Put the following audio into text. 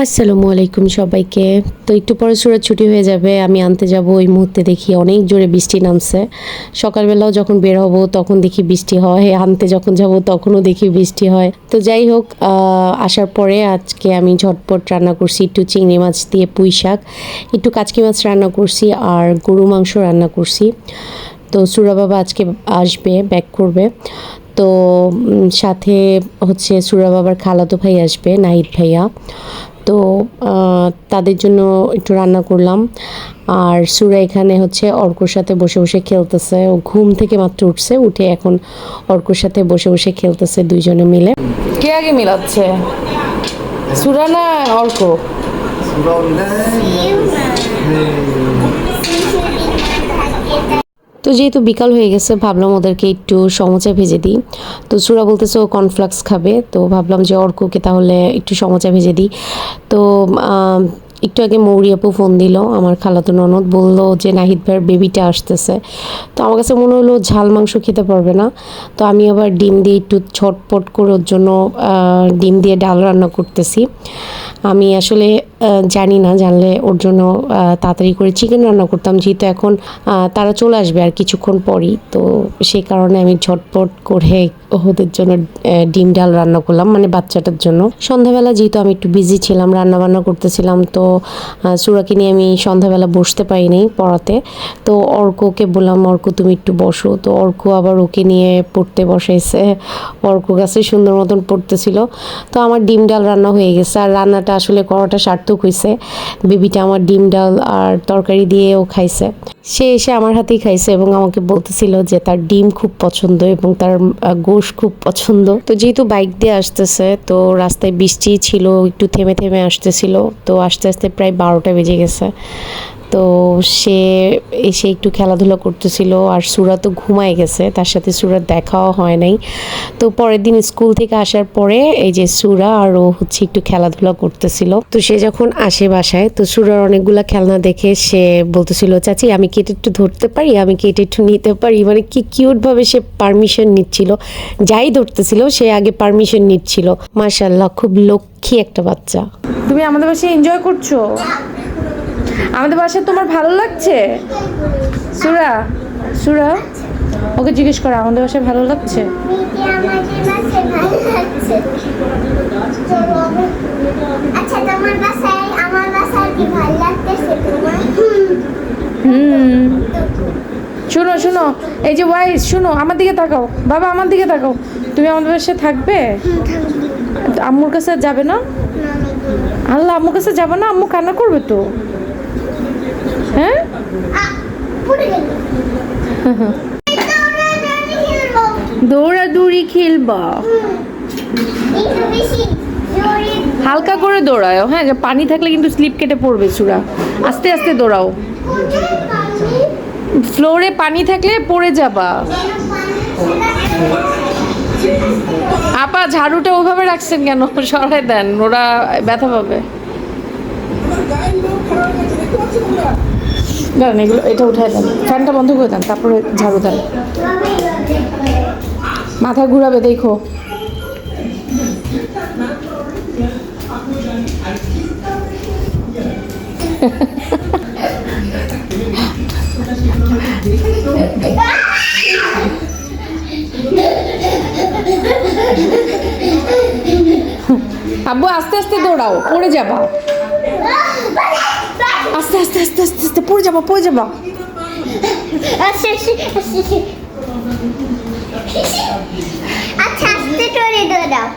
আসসালামু আলাইকুম সবাইকে। তো একটু পরে সুরাত ছুটি হয়ে যাবে, আমি আনতে যাব। ওই মুহূর্তে দেখি অনেক জোরে বৃষ্টি নামছে। সকালবেলাও যখন বের হব তখন দেখি বৃষ্টি হয়, আনতে যখন যাব তখনও দেখি বৃষ্টি হয়। তো যাই হোক, আসার পরে আজকে আমি ঝটপট রান্না করছি একটু চিংড়ি মাছ দিয়ে পুঁই শাক, একটু কাচকি মাছ রান্না করছি আর গরু মাংস রান্না করছি। তো সুরা বাবা আজকে আসবে, ব্যাক করবে। তো সাথে হচ্ছে সুরা বাবার খালাতো ভাই আসবে, নাহিদ ভাইয়া। তো তাদের জন্য একটু রান্না করলাম। আর সুরা এখানে হচ্ছে অর্কর সাথে বসে বসে খেলতেছে। ও ঘুম থেকে মাত্র উঠছে, উঠে এখন অর্কর সাথে বসে বসে খেলতেছে দুইজনে মিলে। কে আগে মিলাচ্ছে, সুরা না অর্ক? তো যেহেতু বিকাল হয়ে গেছে, ভাবলাম ওদেরকে একটু সমোচা ভেজে দিই। তো সুরা বলতেছে ও কর্নফ্লেক্স খাবে, তো ভাবলাম যে অর্ককে তাহলে একটু সমোচা ভেজে দিই। তো একটু আগে মৌরি আপু ফোন দিল, আমার খালাতো ননদ, বললো যে নাহিদ ভাইয়ের বেবিটা আসতেছে। তো আমার কাছে মনে হলো ঝাল মাংস খেতে পারবে না, তো আমি আবার ডিম দিয়ে একটু ছটপট করে ওর জন্য ডিম দিয়ে ডাল রান্না করতেছি। আমি আসলে জানি না, জানলে ওর জন্য তাড়াতাড়ি করে চিকেন রান্না করতাম, যেহেতু এখন তারা চলে আসবে আর কিছুক্ষণ পরই। তো সেই কারণে আমি ঝটপট করে ওদের জন্য ডিম ডাল রান্না করলাম, মানে বাচ্চাটার জন্য। সন্ধ্যাবেলা যেহেতু আমি একটু বিজি ছিলাম, রান্না বান্না করতেছিলাম, তো সুরাকে নিয়ে আমি সন্ধ্যাবেলা বসতে পারিনি পড়াতে। তো অর্ককে বললাম, অর্ক তুমি একটু বসো। তো অর্ক আবার ওকে নিয়ে পড়তে বসাইছে, অর্ক কাছে সুন্দর মতন পড়তেছিল। তো আমার ডিম ডাল রান্না হয়ে গেছে, আর রান্নাটা আসলে করাটা সার্থক হয়েছে। বেবিটা আমার ডিম ডাল আর তরকারি দিয়েও খাইছে। সে এসে আমার হাতেই খাইছে এবং আমাকে বলতেছিল যে তার ডিম খুব পছন্দ এবং তার গোশত খুব পছন্দ। তো যেহেতু বাইক দিয়ে আসতেছে, তো রাস্তায় বৃষ্টি ছিল, একটু থেমে থেমে আসতেছিল। তো আস্তে আস্তে প্রায় 12টা বেজে গেছে। তো সে এসে একটু খেলাধুলা করতেছিল, আর সুরা তো ঘুমায় গেছে, তার সাথে সুরার দেখাও হয় নাই। তো পরের দিন স্কুল থেকে আসার পরে এই যে সুরা আর ও হচ্ছে একটু খেলাধুলা করতেছিল। তো সে যখন আসে বাসায়, তো সুরার অনেকগুলা খেলনা দেখে সে বলতেছিল, চাচি আমি কি এটা একটু ধরতে পারি, আমি কি এটা একটু নিতে পারি। মানে কি কিউটভাবে সে পারমিশন নিচ্ছিল, যাই ধরতেছিল সে আগে পারমিশন নিচ্ছিল। মাশাআল্লাহ, খুব লক্ষ্মী একটা বাচ্চা। তুমি আমাদের বাসায় এনজয় করছো? আমাদের বাসায় তোমার ভালো লাগছে? সুরা, সুরা ওকে জিজ্ঞেস করো, আমাদের বাসায় ভালো লাগছে? শোনো শোনো, এই যে ওয়াইস, শোনো আমার দিকে তাকাও, বাবা আমার দিকে তাকাও। তুমি আমাদের বাসায় থাকবে? আম্মুর কাছে যাবে না? আল্লাহ, আম্মুর কাছে যাবে না? আম্মু কান্না করবে তো। হ্যাঁ, দৌড়াদৌড়ি খেলবা? হালকা করে দৌড়াও, হ্যাঁ, পানি থাকলে কিন্তু স্লিপ কেটে পড়বে। সুরা, আস্তে আস্তে দৌড়াও, ফ্লোরে পানি থাকলে পড়ে যাবা। আপা ঝাড়ুটা ওভাবে রাখছেন কেন? সরাই দেন, ওরা ব্যথা পাবে। দাঁড়ান, এগুলো এটা উঠাই দেন, ফ্যানটা বন্ধ করে দেন, তারপরে ঝাড়ু দেন। মাথা ঘুরাবে, দেখো। আব্বু আস্তে আস্তে দৌড়াও, পড়ে যাবা। আস্তে আস্তে আস্তে আস্তে আস্তে পড়ে যাবা, পড়ে যাবা। আচ্ছা, আস্তে করে দৌড়াও।